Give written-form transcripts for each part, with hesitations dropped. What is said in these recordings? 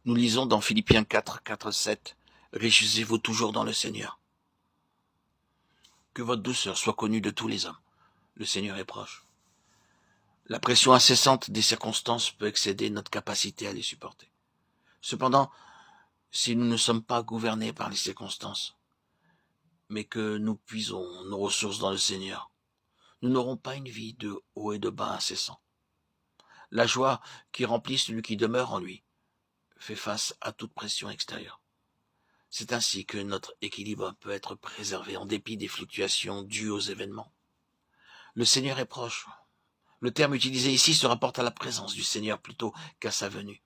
Nous lisons dans Philippiens 4, 4, 7, « Réjouissez-vous toujours dans le Seigneur. Que votre douceur soit connue de tous les hommes. Le Seigneur est proche. » La pression incessante des circonstances peut excéder notre capacité à les supporter. Cependant, si nous ne sommes pas gouvernés par les circonstances, mais que nous puisons nos ressources dans le Seigneur, nous n'aurons pas une vie de haut et de bas incessant. La joie qui remplit celui qui demeure en lui fait face à toute pression extérieure. C'est ainsi que notre équilibre peut être préservé en dépit des fluctuations dues aux événements. Le Seigneur est proche. Le terme utilisé ici se rapporte à la présence du Seigneur plutôt qu'à sa venue,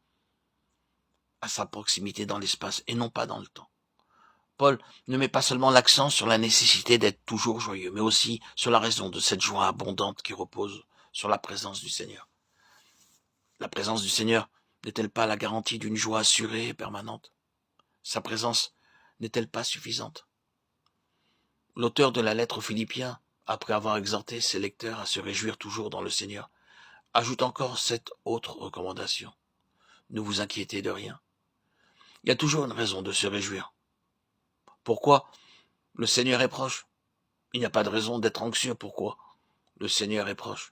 à sa proximité dans l'espace et non pas dans le temps. Paul ne met pas seulement l'accent sur la nécessité d'être toujours joyeux, mais aussi sur la raison de cette joie abondante qui repose sur la présence du Seigneur. La présence du Seigneur n'est-elle pas la garantie d'une joie assurée et permanente? Sa présence n'est-elle pas suffisante? L'auteur de la lettre aux Philippiens, après avoir exhorté ses lecteurs à se réjouir toujours dans le Seigneur, ajoute encore cette autre recommandation. Ne vous inquiétez de rien. Il y a toujours une raison de se réjouir. Pourquoi? Le Seigneur est proche. Il n'y a pas de raison d'être anxieux. Pourquoi? Le Seigneur est proche.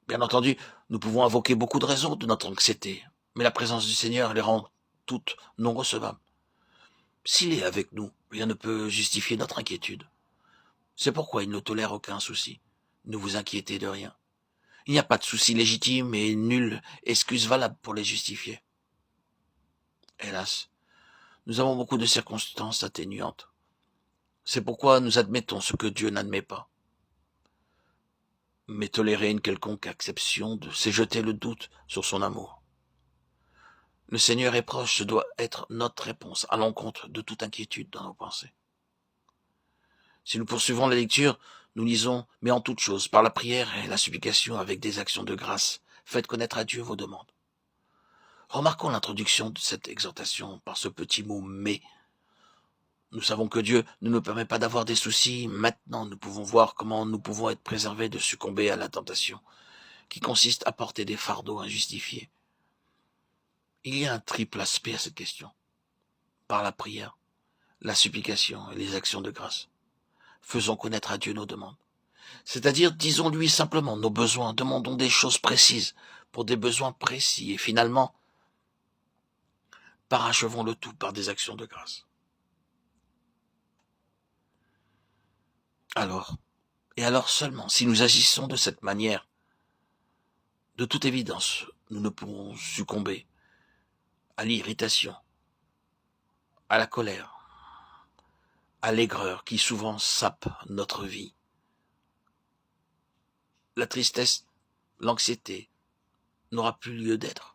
Bien entendu, nous pouvons invoquer beaucoup de raisons de notre anxiété, mais la présence du Seigneur les rend toutes non recevables. S'il est avec nous, rien ne peut justifier notre inquiétude. C'est pourquoi il ne tolère aucun souci. Ne vous inquiétez de rien. Il n'y a pas de souci légitime et nulle excuse valable pour les justifier. Hélas, nous avons beaucoup de circonstances atténuantes. C'est pourquoi nous admettons ce que Dieu n'admet pas. Mais tolérer une quelconque acception, c'est jeter le doute sur son amour. Le Seigneur est proche, ce doit être notre réponse à l'encontre de toute inquiétude dans nos pensées. Si nous poursuivons la lecture, nous lisons « Mais en toute chose, par la prière et la supplication avec des actions de grâce, faites connaître à Dieu vos demandes. » Remarquons l'introduction de cette exhortation par ce petit mot « mais ». Nous savons que Dieu ne nous permet pas d'avoir des soucis. Maintenant, nous pouvons voir comment nous pouvons être préservés de succomber à la tentation, qui consiste à porter des fardeaux injustifiés. Il y a un triple aspect à cette question. Par la prière, la supplication et les actions de grâce. Faisons connaître à Dieu nos demandes. C'est-à-dire, disons-lui simplement nos besoins, demandons des choses précises pour des besoins précis et finalement, parachevons le tout par des actions de grâce. Alors seulement, si nous agissons de cette manière, de toute évidence, nous ne pourrons succomber à l'irritation, à la colère, à l'aigreur qui souvent sape notre vie. La tristesse, l'anxiété n'aura plus lieu d'être.